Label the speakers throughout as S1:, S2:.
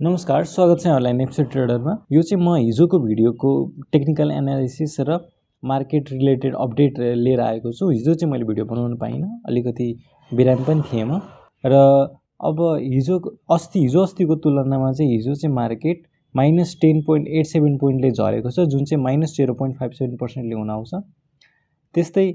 S1: नमस्कार, स्वागत छ यहाँलाई नेप्से ट्रेडरमा। यो चाहिँ म हिजोको भिडियोको टेक्निकल एनालिसिस र मार्केट रिलेटेड अपडेट लिएर आएको छु। हिजो चाहिँ मैले भिडियो बनाउन पाइनँ, अलिकति बिरामी पनि थिएँ म। र अब हिजो अस्तिको तुलनामा चाहिँ हिजो चाहिँ मार्केट -10.87 पोइन्टले झरेको छ, जुन चाहिँ -0.57%ले हुन आउँछ। त्यस्तै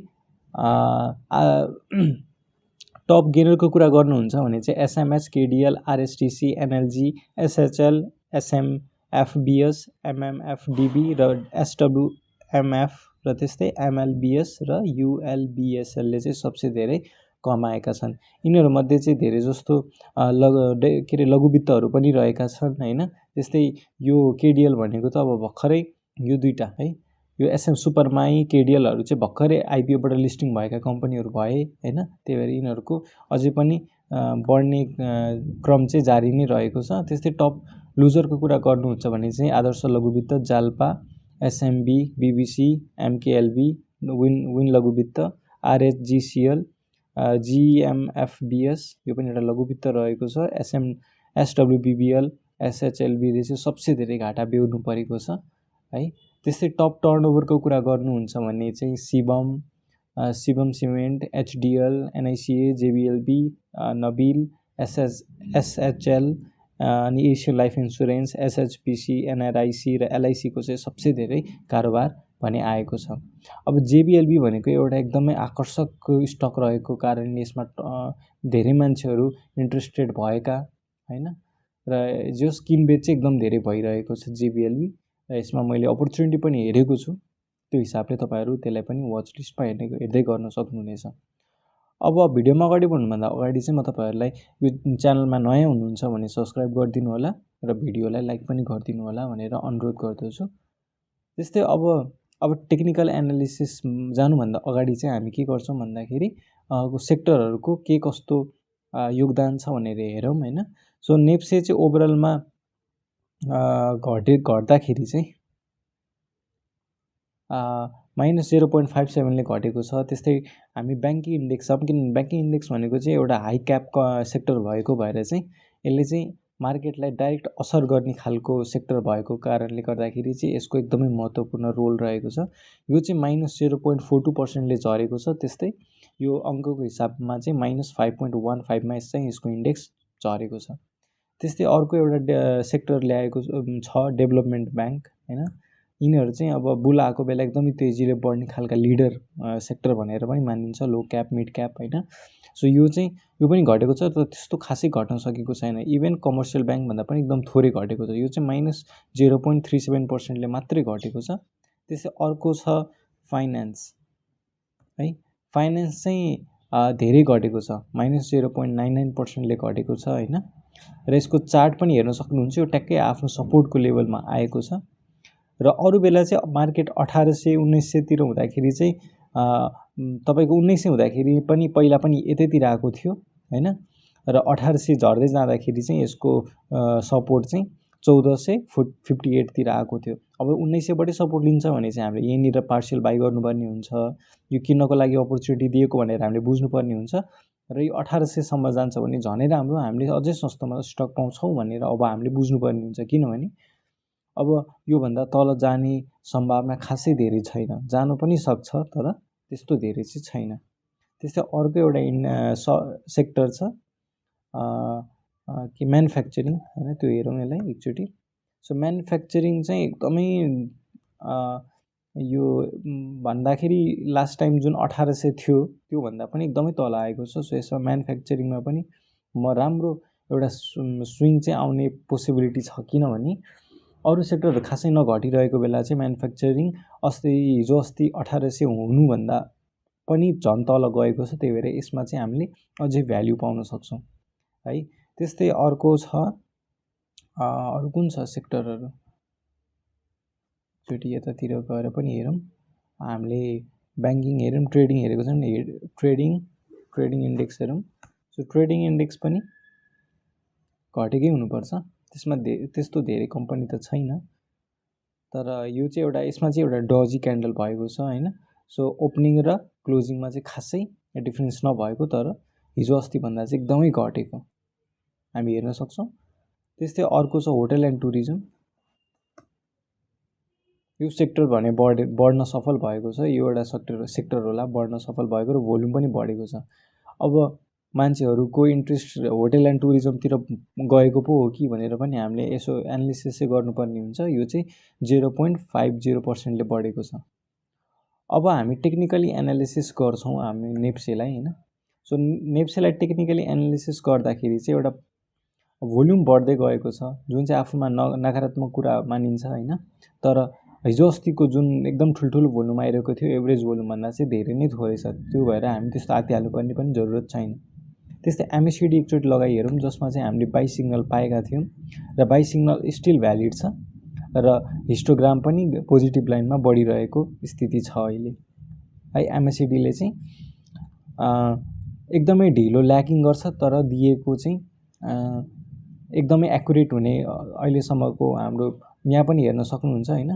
S1: टप गेनरको कुरा गर्नुहुन्छ भने चाहिँ एसएमएच, केडिएल, आरएसटिसी, एनएलजी, एसएचएल, एसएमएफबिएस, एमएमएफडिबी र एसडब्ल्युएमएफ र त्यस्तै एमएलबिएस र युएलबिएसएलले चाहिँ सबसे धेरै कमाएका छन्। यिनीहरूमध्ये चाहिँ धेरै जस्तो लघुवित्तहरू पनि रहेका छन् हैन। त्यस्तै यो केडिएल भनेको त अब भर्खरै यो दुईटा है, यो एसएम सुपरमाई, केडिएलहरू चाहिँ भर्खरै आइपिओबाट लिस्टिङ भएका कम्पनीहरू भए हैन। त्यही भएर यिनीहरूको अझै पनि बढ्ने क्रम चाहिँ जारी नै रहेको छ। त्यस्तै टप लुजरको कुरा गर्नुहुन्छ भने चाहिँ आदर्श लघुवित्त, जाल्पा, एसएमबी, बीबीसी, एमकेएलबी, विन लघुवित्त, आरएचजिसिएल, जिएमएफबिएस यो पनि एउटा लघुवित्त रहेको छ। एसडब्ल्युबिबिएल, एसएचएलबीले चाहिँ सबसे धेरै घाटा बेहोर्नु परेको छ है। त्यस्तै टप टर्नओभरको कुरा गर्नुहुन्छ भने चाहिँ शिवम सिमेन्ट, एचडिएल, एनआइसिए, जेबीएलबी, नबिल, एसएचएल अनि एसियन लाइफ इन्सुरेन्स, एसएचपिसी, एनआरआइसी र एलआइसीको चाहिँ सबसे धेरै कारोबार भने आएको छ। अब जेबीएलबी भनेको एउटा एकदमै आकर्षक स्टक रहेको कारणले यसमा धेरै मान्छेहरू इन्ट्रेस्टेड भएका हैन। र जस किनबेच चाहिँ एकदम धेरै भइरहेको छ जेबीएलबी। र यसमा मैले अपर्च्युनिटी पनि हेरेको छु। त्यो हिसाबले तपाईहरु त्यसलाई पनि वाच लिस्टमा हेर्दै गर्न सक्नुहुनेछ। अब भिडियोमा अगाडि बढ्नुभन्दा अगाडि चाहिँ म तपाईहरुलाई यो च्यानलमा नयाँ हुनुहुन्छ भने सब्स्क्राइब गरिदिनु होला र भिडियोलाई लाइक पनि गरिदिनु होला भनेर अनुरोध गर्दछु। त्यस्तै अब टेक्निकल एनालिसिस जानुभन्दा अगाडि चाहिँ हामी के गर्छौं भन्दाखेरि सेक्टरहरुको के कस्तो योगदान छ भनेर हेरौं हैन। सो नेप्से चाहिँ ओभरअलमा घट्दाखेरि चाहिँ -0.57 ले घटेको छ। त्यस्तै हामी बैंकिङ इन्डेक्स छ, किनभने बैंकिङ इन्डेक्स भनेको चाहिँ एउटा हाई क्याप सेक्टर भएको भएर चाहिँ यसले चाहिँ मार्केटलाई डाइरेक्ट असर गर्ने खालको सेक्टर भएको कारणले गर्दाखेरि चाहिँ यसको एकदमै महत्त्वपूर्ण रोल रहेको छ। यो चाहिँ -0.42% ले झरेको छ। त्यस्तै यो अङ्कको हिसाबमा चाहिँ -5.15 मा चाहिँ यसको इन्डेक्स झरेको छ। त्यस्तै अर्को एउटा सेक्टर ल्याएको छ डेभलपमेन्ट ब्याङ्क हैन। यिनीहरू चाहिँ अब बुल आएको बेला एकदमै तेजीले बढ्ने खालका लिडर सेक्टर भनेर पनि मानिन्छ, लो क्याप, मिड क्याप हैन। सो यो पनि घटेको छ, तर त्यस्तो खासै घट्न सकेको छैन। इभन कमर्सियल ब्याङ्क भन्दा पनि एकदम थोरै घटेको छ। यो चाहिँ -0.37% ले मात्रै घटेको छ। त्यसै अर्को छ फाइनान्स है। फाइनान्स चाहिँ धेरै घटेको छ, -0.99% ले घटेको छ हैन। र यसको चार्ट पनि हेर्न सक्नुहुन्छ, यो ट्याक्कै आफ्नो सपोर्टको लेभलमा आएको छ। र अरु बेला चाहिँ मार्केट 1800 1900 तिर हुँदाखेरि चाहिँ तपाईको 1900 हुँदाखेरि पनि पहिला पनि यतैतिर आएको थियो हैन। र 1800 झर्दै जाँदाखेरि चाहिँ यसको सपोर्ट चाहिँ 1458 तिर आएको थियो। अब 1900 बाट सपोर्ट लिन्छ भने चाहिँ हामीले यहीँनिर पार्शियल बाइ गर्नुपर्ने हुन्छ। यो किन्नको लागि अपर्च्युनिटी दिएको भनेर हामीले बुझ्नुपर्ने हुन्छ। र यो 1800 सम्म जान्छ भने झनै राम्रो, हामीले अझै सस्तोमा स्टक पाउँछौं भनेर अब हामीले बुझ्नुपर्ने हुन्छ। किनभने अब यो भन्दा तल जाने सम्भावना खासै धेरै छैन, जानु पनि सक्छ तर त्यस्तो धेरै चाहिँ छैन। त्यस्तै अर्को एउटा सेक्टर छ कि म्यानुफ्याक्चरिङ हैन। त्यो हेरौँ यसलाई एकचोटी। सो म्यानुफ्याक्चरिङ चाहिँ एकदमै यो भन्दाखेरि लास्ट टाइम जुन 1800 थियो त्यो भन्दा पनि एकदमै तल आएको छ। सो यसमा म्यानुफ्याक्चरिङमा पनि राम्रो एउटा स्विङ चाहिँ आउने पोसिबिलिटी छ। किनभने अरु सेक्टरहरु खासै नघटिरहेको बेला चाहिँ म्यानुफ्याक्चरिङ हिजो अस्ति 1800 हुनुभन्दा पनि झन् तल गएको छ। त्यही भएर यसमा चाहिँ हामीले अझै भ्याल्यु पाउन सक्छौं है। त्यस्तै अर्को छ अरु कुन छ सेक्टरहरु, चोटी यतातिर गएर पनि हेरौँ। हामीले बैंकिङ हेरौँ, ट्रेडिङ हेरेको छौं, ट्रेडिङ इन्डेक्स हेरौँ। सो ट्रेडिङ इन्डेक्स पनि घटेकै हुनुपर्छ, त्यसमा त्यस्तो धेरै कम्पनी त छैन। तर यो चाहिँ यसमा चाहिँ एउटा डजी क्यान्डल भएको छ हैन। सो ओपनिङ र क्लोजिङमा चाहिँ खासै डिफरेन्स नभएको, तर हिजो अस्ति भन्दा चाहिँ एकदमै घटेको हामी हेर्न सक्छौं। त्यस्तै अर्को छ होटल एन्ड टुरिज्म। यो सेक्टर भने बढ्न सफल भएको छ। यो एउटा सेक्टर होला बढ्न सफल भएको र भोल्युम पनि बढेको छ। अब मान्छेहरूको इन्ट्रेस्ट होटल एन्ड टुरिज्मतिर गएको पो हो कि भनेर पनि हामीले यसो एनालिसिस चाहिँ गर्नुपर्ने हुन्छ। यो चाहिँ 0.50% बढेको छ। अब हामी टेक्निकली एनालिसिस गर्छौँ हामी नेप्सेलाई हैन। सो नेप्सेलाई टेक्निकली एनालिसिस गर्दाखेरि चाहिँ एउटा भोल्युम बढ्दै गएको छ, जुन चाहिँ आफूमा नकारात्मक कुरा मानिन्छ हैन। तर हिजो अस्तिको जुन एकदम ठुल्ठुलो भोल्युम आइरहेको थियो एभरेज भोल्युमभन्दा चाहिँ धेरै नै थोरै छ। त्यो भएर हामी त्यस्तो आत्ति हाल्नुपर्ने पनि जरुरत छैन। त्यस्तै एमएससिडी एकचोटि लगाइ हेरौँ, जसमा चाहिँ हामीले बाई सिग्नल पाएका थियौँ र बाई सिग्नल स्टिल भ्यालिड छ र हिस्टोग्राम पनि पोजिटिभ लाइनमा बढिरहेको स्थिति छ अहिले है। एमएससिडीले चाहिँ एकदमै ढिलो ल्याकिङ गर्छ, तर दिएको चाहिँ एकदमै एक्युरेट हुने अहिलेसम्मको हाम्रो यहाँ पनि हेर्न सक्नुहुन्छ हैन।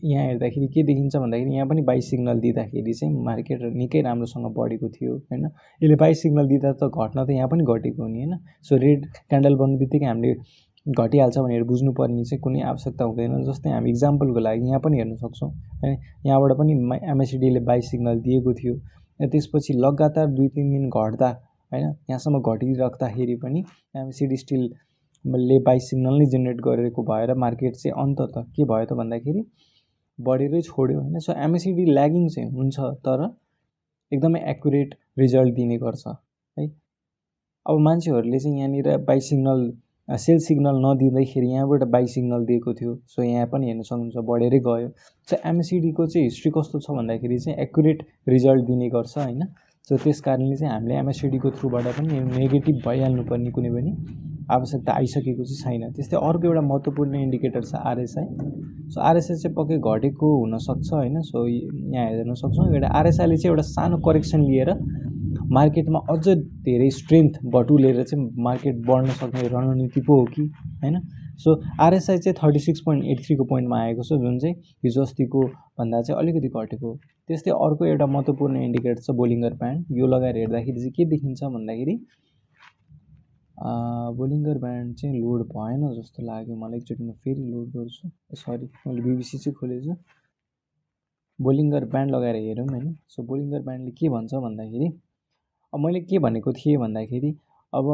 S1: यहाँ हेर्दाखेरि के देखिन्छ भन्दाखेरि यहाँ पनि बाई सिग्नल दिँदाखेरि चाहिँ मार्केट निकै राम्रोसँग बढेको थियो हैन। यसले बाई सिग्नल दिँदा त घट्न त यहाँ पनि घटेको हो नि हैन। सो रेड क्यान्डल बन्नु बित्तिकै हामीले घटिहाल्छ भनेर बुझ्नुपर्ने चाहिँ कुनै आवश्यकता हुँदैन। जस्तै हामी इक्जाम्पलको लागि यहाँ पनि हेर्न सक्छौँ हैन। यहाँबाट पनि एमएससिडीले बाई सिग्नल दिएको थियो, त्यसपछि लगातार 2-3 दिन घट्दा हैन यहाँसम्म घटिराख्दाखेरि पनि एमएससिडी स्टिलले बाई सिग्नल नै जेनेरेट गरेको भएर मार्केट चाहिँ अन्ततः के भयो त भन्दाखेरि बढेरै छोड्यो हैन। सो एमएससिडी ल्यागिङ चाहिँ हुन्छ, तर एकदमै एक्युरेट रिजल्ट दिने गर्छ है। अब मान्छेहरूले चाहिँ यहाँनिर बाई सिग्नल सेल सिग्नल नदिँदाखेरि यहाँबाट बाई सिग्नल दिएको थियो। सो यहाँ पनि हेर्न सक्नुहुन्छ बढेरै गयो। सो एमएससिडीको चाहिँ हिस्ट्री कस्तो छ भन्दाखेरि चाहिँ एक्युरेट रिजल्ट दिने गर्छ हैन। सो त्यस कारणले चाहिँ हामीले एमएससिडीको थ्रुबाट पनि नेगेटिभ भइहाल्नुपर्ने कुनै पनि आवश्यकता आइसकेको चाहिँ छैन। त्यस्तै अर्को एउटा महत्त्वपूर्ण इन्डिकेटर छ आरएसआई। सो आरएसआई चाहिँ पक्कै घटेको हुनसक्छ हैन। सो यहाँ हेर्न सक्छौँ एउटा आरएसआईले चाहिँ एउटा सानो करेक्सन लिएर मार्केटमा अझ धेरै स्ट्रेन्थ बटुलेर चाहिँ मार्केट बढ्न सक्ने रणनीति पो हो कि हैन। सो आरएसआई चाहिँ 36.83 को पोइन्टमा आएको छ, जुन चाहिँ हिजो अस्तिको भन्दा चाहिँ अलिकति घटेको। त्यस्तै अर्को एउटा महत्त्वपूर्ण इन्डिकेटर छ बोलिङ्गर ब्यान्ड। यो लगाएर हेर्दाखेरि चाहिँ के देखिन्छ भन्दाखेरि बोलिङ्गर ब्यान्ड चाहिँ लोड भएन जस्तो लाग्यो मलाई। एकचोटि म फेरि लोड गर्छु, सरी मैले बिबिसी चाहिँ खोलेछु। बोलिङ्गर ब्यान्ड लगाएर हेरौँ हैन। सो बोलिङ्गर ब्यान्डले के भन्छ भन्दाखेरि अब मैले के भनेको थिएँ भन्दाखेरि अब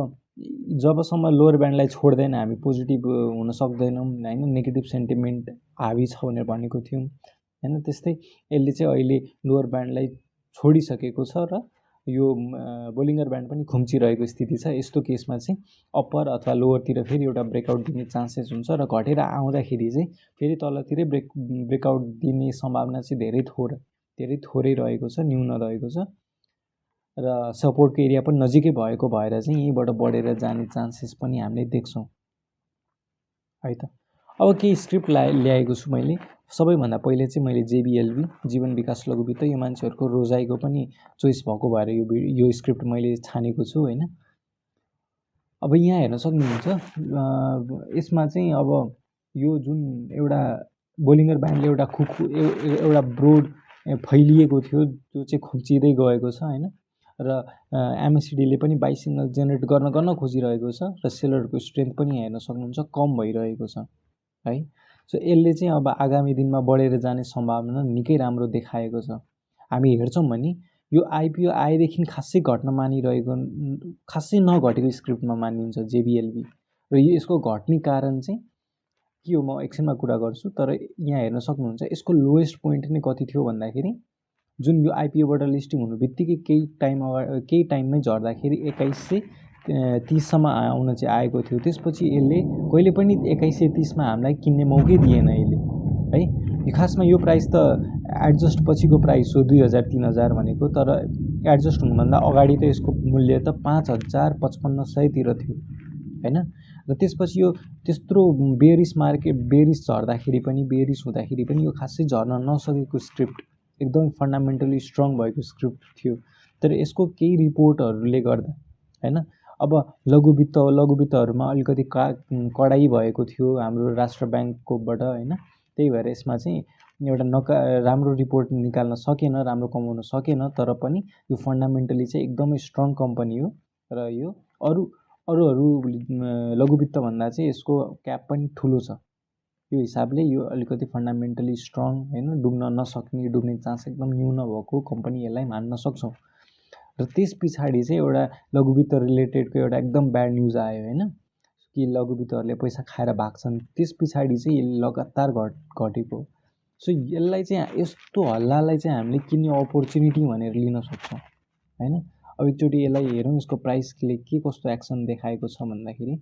S1: जबसम्म लोवर ब्यान्डलाई छोड्दैन हामी पोजिटिभ हुन सक्दैनौँ हैन, नेगेटिभ सेन्टिमेन्ट हावी छ भनेर भनेको थियौँ हैन। त्यस्तै यसले चाहिँ अहिले लोवर ब्यान्डलाई छोडिसकेको छ र यो बोलिङ्गर ब्यान्ड पनि खुम्चिरहेको स्थिति छ। यस्तो केसमा चाहिँ अप्पर अथवा लोवरतिर फेरि एउटा ब्रेकआउट दिने चान्सेस हुन्छ र घटेर आउँदाखेरि चाहिँ फेरि तलतिरै ब्रेकआउट दिने सम्भावना चाहिँ धेरै थोरै रहेको छ, न्यून रहेको छ र सपोर्टको एरिया पनि नजिकै भएको भएर चाहिँ यहीँबाट बढेर जाने चान्सेस पनि हामीले देख्छौँ है त। अब केही स्क्रिप्ट ल्याएको छु मैले। सबैभन्दा पहिले चाहिँ मैले JBLB जीवन विकास लघु वित्त, यो मान्छेहरूको रोजाइको पनि चोइस भएको भएर यो स्क्रिप्ट मैले छानेको छु हैन। अब यहाँ हेर्न सक्नुहुन्छ यसमा चाहिँ अब यो जुन एउटा बोलिङ्गर ब्यान्डले एउटा ब्रोड फैलिएको थियो, त्यो चाहिँ खुम्चिँदै गएको छ हैन। र एमएससिडीले पनि बाई सिग्नल जेनेरेट गर्न खोजिरहेको छ र सेलरको स्ट्रेन्थ पनि हेर्न सक्नुहुन्छ कम भइरहेको छ है। सो यसले चाहिँ अब आगामी दिनमा बढेर जाने सम्भावना निकै राम्रो देखाएको छ। हामी हेर्छौँ भने यो आइपिओ आएदेखि खासै घट्न मानिरहेको, खासै नघटेको स्क्रिप्टमा मानिन्छ JBLB र यसको घट्ने कारण चाहिँ के हो म एकछिनमा कुरा गर्छु। तर यहाँ हेर्न सक्नुहुन्छ यसको लोएस्ट पोइन्ट नै कति थियो भन्दाखेरि जुन यो आइपिओबाट लिस्टिङ हुनु बित्तिकै केही टाइममै झर्दाखेरि 2130सम्म आउन चाहिँ आएको थियो। त्यसपछि यसले कहिले पनि 2130मा हामीलाई किन्ने मौकै दिएन यसले है। यो खासमा यो प्राइस त एडजस्ट पछिको प्राइस हो 2000-3000 भनेको, तर एडजस्ट हुनुभन्दा अगाडि त यसको मूल्य त 5500 तिर थियो हैन। र त्यसपछि यो त्यत्रो बेरिस झर्दाखेरि पनि बेरिस हुँदाखेरि पनि यो खासै झर्न नसकेको स्क्रिप्ट, एकदम फन्डामेन्टली स्ट्रङ भएको स्क्रिप्ट थियो। तर यसको केही रिपोर्टहरूले गर्दा हैन अब लघुवित्तहरूमा अलिकति कडाइ भएको थियो हाम्रो राष्ट्र ब्याङ्ककोबाट हैन। त्यही भएर यसमा चाहिँ एउटा राम्रो रिपोर्ट निकाल्न सकेन, राम्रो कमाउन सकेन। तर पनि यो फन्डामेन्टली चाहिँ एकदमै स्ट्रङ कम्पनी हो र यो अरू लघुवित्त भन्दा चाहिँ यसको क्याप पनि ठुलो छ। यो हिसाबले यो अलिकति फन्डामेन्टली स्ट्रङ हैन, डुब्न नसक्ने, डुब्ने चान्स एकदम न्यून भएको कम्पनी यसलाई मान्न सक्छौँ। र त्यस पछाडि चाहिँ एउटा लघुवित्त रिलेटेडको एउटा एकदम ब्याड न्युज आयो हैन, कि लघुवित्तहरूले पैसा खाएर भाग्छन्। त्यस पछाडि चाहिँ यसले लगातार घटेको। सो यसलाई चाहिँ यस्तो हल्लालाई चाहिँ हामीले किन्ने अपर्च्युनिटी भनेर लिन सक्छौँ हैन। अब एकचोटि यसलाई हेरौँ, यसको प्राइसले के कस्तो एक्सन देखाएको छ भन्दाखेरि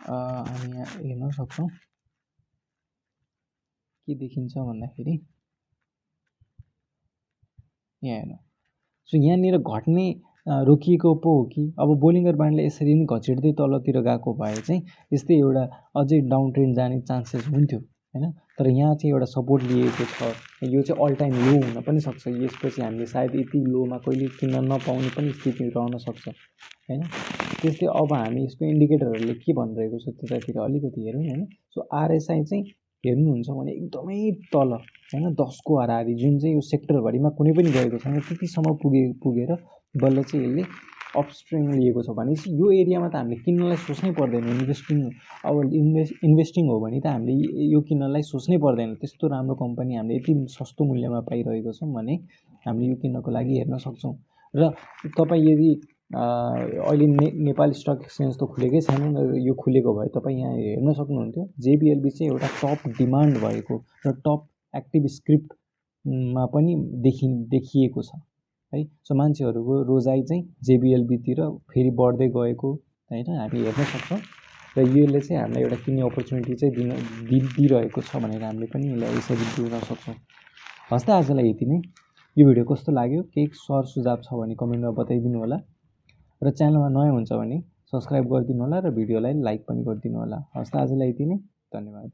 S1: हामी यहाँ हेर्न सक्छौँ के देखिन्छ भन्दाखेरि यहाँ हेर्नु। सो यहाँनिर घट्ने रोकिएको पो हो कि अब बोलिङ्गर ब्यान्डले यसरी नै घचिट्दै तलतिर गएको भए चाहिँ यस्तै एउटा अझै डाउन ट्रेन्ड जाने चान्सेस हुन्थ्यो हैन। तर यहाँ चाहिँ एउटा सपोर्ट लिएको छ, यो चाहिँ अल टाइम लो हुन पनि सक्छ। यसपछि हामीले सायद यति लोमा कहिले किन्न नपाउने पनि स्थिति रहन सक्छ हैन। त्यस्तै अब हामी यसको इन्डिकेटरहरूले के भनिरहेको छ त्यतातिर अलिकति हेरौँ हैन। सो आरएसआई चाहिँ हेर्नुहुन्छ भने एकदमै तल हैन, 10 को हाराहारी, जुन चाहिँ यो सेक्टरभरिमा कुनै पनि गएको छैन, त्यतिसम्म पुगेर बल्ल चाहिँ यसले अपस्ट्रिङ लिएको छ। भनेपछि यो एरियामा त हामीले किन्नलाई सोच्नै पर्दैन। इन्भेस्टिङ हो भने त हामीले यो किन्नलाई सोच्नै पर्दैन। त्यस्तो राम्रो कम्पनी हामीले यति सस्तो मूल्यमा पाइरहेको छौँ भने हामीले यो किन्नको लागि हेर्न सक्छौँ। र तपाईँ यदि अहिले नेपाल स्टक एक्सचेन्ज त खुलेकै छैन, यो खुलेको भए तपाईँ यहाँ हेर्न सक्नुहुन्थ्यो। JBLB चाहिँ एउटा टप डिमान्ड भएको र टप एक्टिभ स्क्रिप्टमा पनि देखिएको छ है। सो मान्छेहरूको रोजाइ चाहिँ JBLBतिर फेरि बढ्दै गएको हैन, हामी हेर्न सक्छौँ। र यसले चाहिँ हामीलाई एउटा किन्ने अपर्च्युनिटी चाहिँ दिइरहेको छ भनेर हामीले पनि यसलाई यसरी बुझ्न सक्छौँ। हस् त, आजलाई यति नै। यो भिडियो कस्तो लाग्यो केही सर सुझाव छ भने कमेन्टमा बताइदिनु होला। र च्यानलमा नयाँ हुन्छ भने सब्सक्राइब गरिदिनु होला र भिडियोलाई लाइक पनि गरिदिनु होला। हस् त, आजलाई यति नै। धन्यवाद।